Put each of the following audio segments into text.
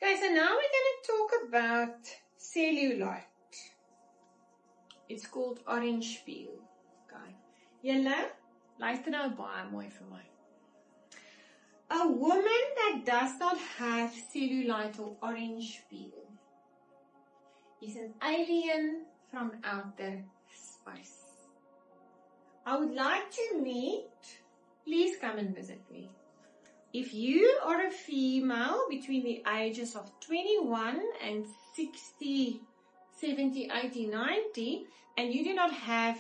Okay, so now we're going to talk about cellulite. It's called orange peel. Okay. Julle, luister nou baie mooi vir my. A woman that does not have cellulite or orange peel is an alien from outer space. I would like to meet, please come and visit me. If you are a female between the ages of 21 and 60, 70, 80, 90, and you do not have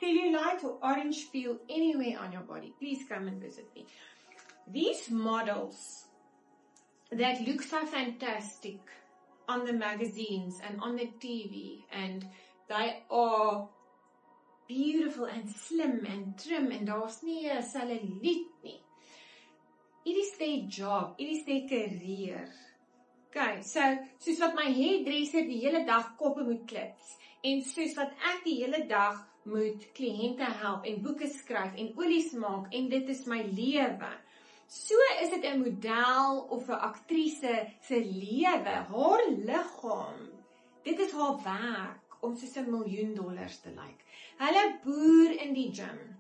cellulite or orange peel anywhere on your body, please come and visit me. These models that look so fantastic on the magazines and on the TV, and they are beautiful and slim and trim, and daar's nie 'n cellulite nie. It is their job, it is their career. Okay, so, soos wat my hairdresser die hele dag koppe moet klits, en soos wat ek die hele dag moet kliënte help, en boeke skryf, en olies maak, en dit is my lewe. So is dit 'n model of 'n aktrise se lewe, haar liggaam. Dit is haar werk om soos $1 miljoen te lyk. Hulle boer in die gym.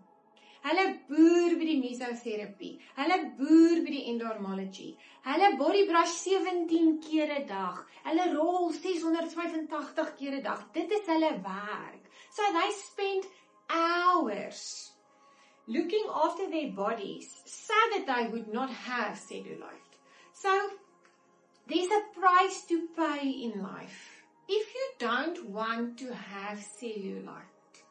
Hulle boer by die mesotherapie. Hulle boer by die endocrinology. Hulle body brush 17 keer 'n dag. Hulle rol 685 keer 'n dag. Dit is hulle werk. So they spend hours looking after their bodies so that they would not have cellulite. So there's a price to pay in life. If you don't want to have cellulite,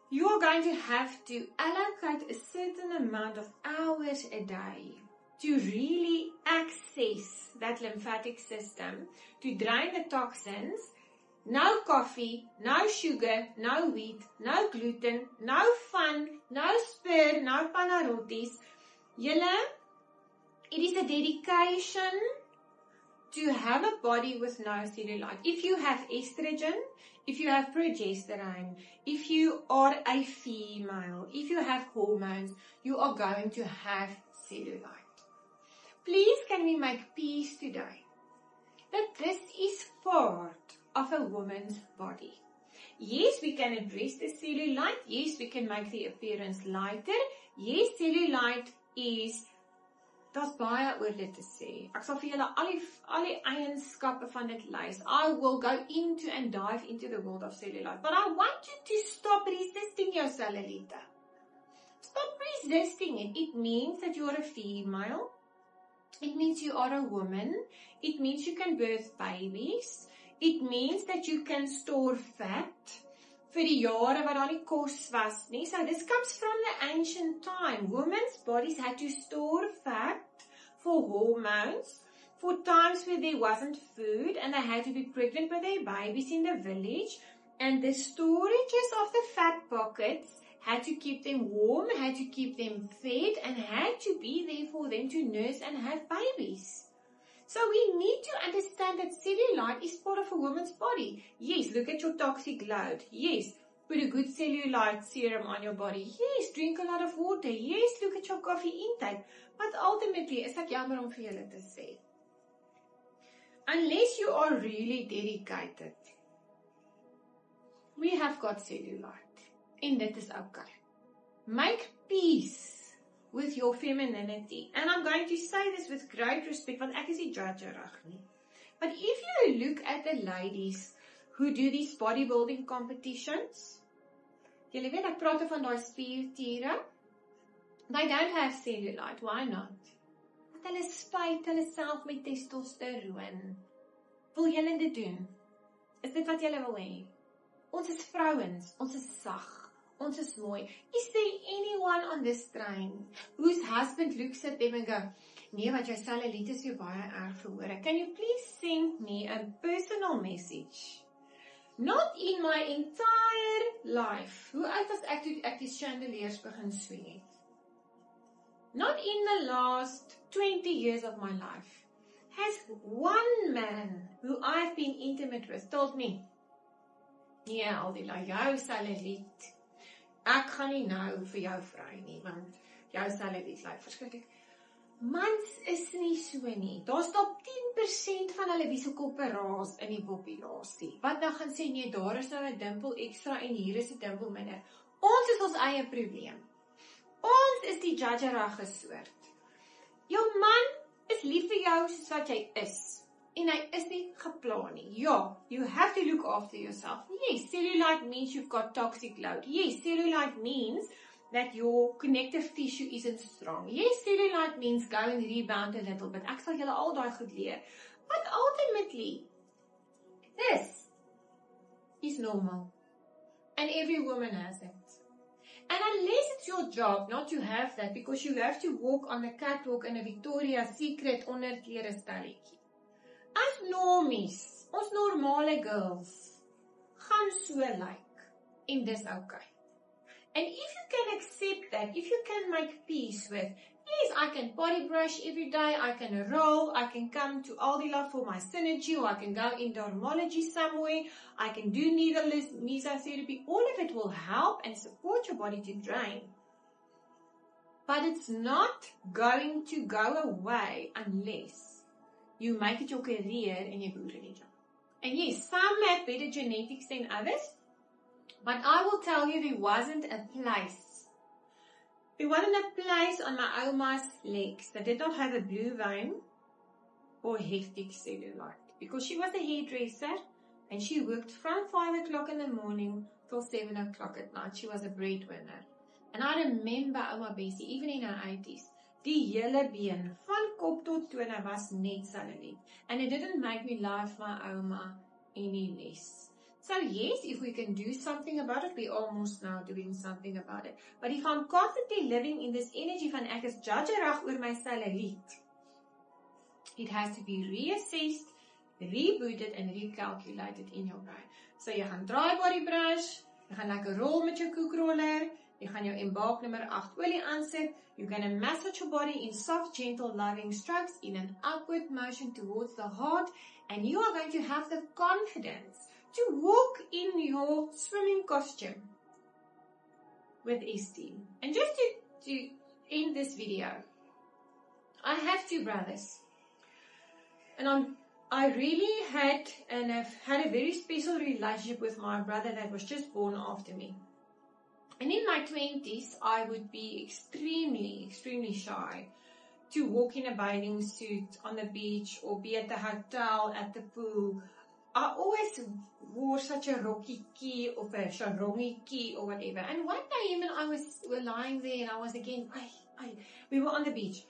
you are going to have to allocate a certain amount of hours a day to really access that lymphatic system, to drain the toxins. No coffee, no sugar, no wheat, no gluten, no fun, no spur, no Panarottis. Julle, it is a dedication to have a body with no cellulite. If you have estrogen, if you have progesterone, if you are a female, if you have hormones, you are going to have cellulite. Please can we make peace today that this is part of a woman's body. Yes, we can address the cellulite. Yes, we can make the appearance lighter. Yes, cellulite is, daar's baie oor dit te sê. Ek sal vir julle al die eienskappe van dit lys. I will go into and dive into the world of cellulite. But I want you to stop resisting your cellulite. Stop resisting it. It means that you are a female. It means you are a woman. It means you can birth babies. It means that you can store fat vir die jare wat daar nie kos was nie. So this comes from the ancient time. Women's bodies had to store fat for hormones, for times where there wasn't food, and they had to be pregnant with their babies in the village, and the storages of the fat pockets had to keep them warm, had to keep them fed, and had to be there for them to nurse and have babies. So we need to understand that cellulite is part of a woman's body. Yes, look at your toxic load. Yes, put a good cellulite serum on your body. Yes, drink a lot of water. Yes, look at your coffee intake. But ultimately, is ek jammer om vir julle te sê, unless you are really dedicated, we have got cellulite. And that is okay. Make peace with your femininity. And I'm going to say this with great respect, want ek is die judge reg nie. But if you look at the ladies who do these bodybuilding competitions, julle weet ek praat van daai spiertiere, they don't have cellulite. Why not? Want hulle spuit hulle self met testosteroon. Wil julle dit doen? Is dit wat julle wil hê? Ons is vrouens, ons is sag. Ons is mooi. Is there anyone on this train whose husband looks at them and go, nee, wat jou cellulite is jou baie erg verhoor. Can you please send me a personal message? Not in my entire life. Hoe oud was ek toe ek die chandeliers begin swing het? Not in the last 20 years of my life has one man who I've been intimate with told me, nee, Aldila, jou cellulite, ek gaan nie nou vir jou vry nie, want jou cellulite lyk verskriklik. Mans is nie so nie. Daar's dalk 10% van hulle wie se koppe raas in die populasie. Wat nou gaan sê, nee, daar is nou 'n dimpel ekstra en hier is 'n dimpel minder. Ons is ons eie probleem. Ons is die judgerige soort. Jou man is lief vir jou soos wat jy is. En hy is nie geplan nie. Ja, you have to look after yourself. Yes, cellulite means you've got toxic load. Yes, cellulite means that your connective tissue isn't strong. Yes, cellulite means go and rebound a little bit. Ek sal julle al daai goed leer. But ultimately, this is normal. And every woman has it. And unless it's your job not to have that, because you have to walk on a catwalk in a Victoria's Secret onderklere stelletjie. As normies, ons normale girls, gaan so lyk, en dis okay. And if you can accept that, if you can make peace with, yes, I can body brush every day, I can roll, I can come to Aldila for my synergy, or I can go in dermology somewhere, I can do needleless mesotherapy, all of it will help and support your body to drain. But it's not going to go away unless you make it your career and you boer in die job. And yes, some have better genetics than others, but I will tell you there wasn't a place. There wasn't a place on my Oma's legs that did not have a blue vein or hectic cellulite. Because she was a hairdresser and she worked from 5 o'clock in the morning till 7 o'clock at night. She was a breadwinner. And I remember Oma Bessie, even in her 80s, die hele been, van kop tot tone was net cellulite. And it didn't make me love my Oma any less. So yes, if we can do something about it, we're almost now doing something about it. But if I'm constantly living in this energy van ek is judgerig oor my cellulite, it has to be reassessed, rebooted and recalculated in your brain. So jy gaan dry body brush, jy gaan lekker rol met jou koekroller, jy gaan jou embark nummer 8 olie aansit, you're going to massage your body in soft, gentle, loving strokes in an upward motion towards the heart, and you are going to have the confidence to walk in your swimming costume with esteem. And just to end this video, I have 2 brothers, and I really had and have had a very special relationship with my brother that was just born after me. And in my 20s, I would be extremely, extremely shy to walk in a bathing suit on the beach or be at the hotel, at the pool. I always wore such a rocky key or a charongi key or whatever. And one day him and I were lying there and I was again, we were on the beach.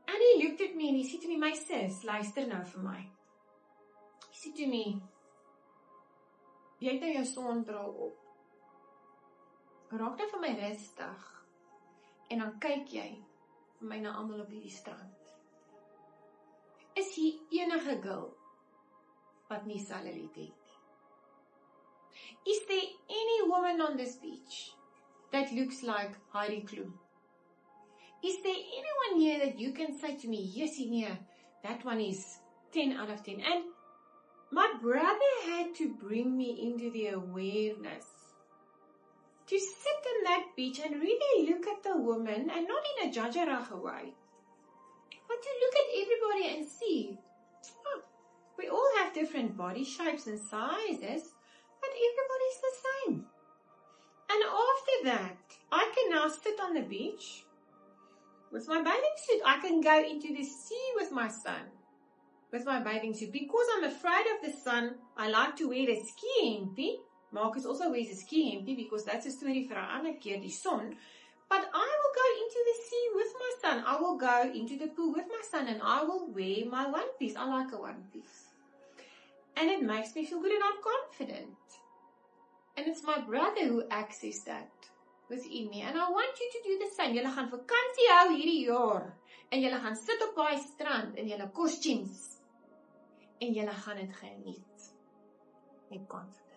And he looked at me and he said to me, my sis, luister nou vir my. He said to me, jy het nou jou sonbril op. Raak nou vir my rustig. En dan kyk jy vir my na almal op die strand. Is hier enige girl wat nie cellulite het? Is there any woman on this beach that looks like Heidi Klum? Is there anyone here that you can say to me, yes, Inia, that one is 10 out of 10. And my brother had to bring me into the awareness to sit on that beach and really look at the woman, and not in a judgerige way, but to look at everybody and see, we all have different body shapes and sizes, but everybody's the same. And after that, I can now sit on the beach with my bathing suit. I can go into the sea with my son, with my bathing suit. Because I'm afraid of the sun, I like to wear a ski hempie. Marcus also wears a ski hempie because that's a story for our other keer, die son. But I will go into the sea with my son. I will go into the pool with my son and I will wear my one piece. I like a one piece. And it makes me feel good and I'm confident. And it's my brother who accessed that within me. And I want you to do the same. Julle gaan vakansie hou hierdie jaar. En julle gaan sit op daai strand in julle costumes. En julle gaan dit geniet. Met confidence.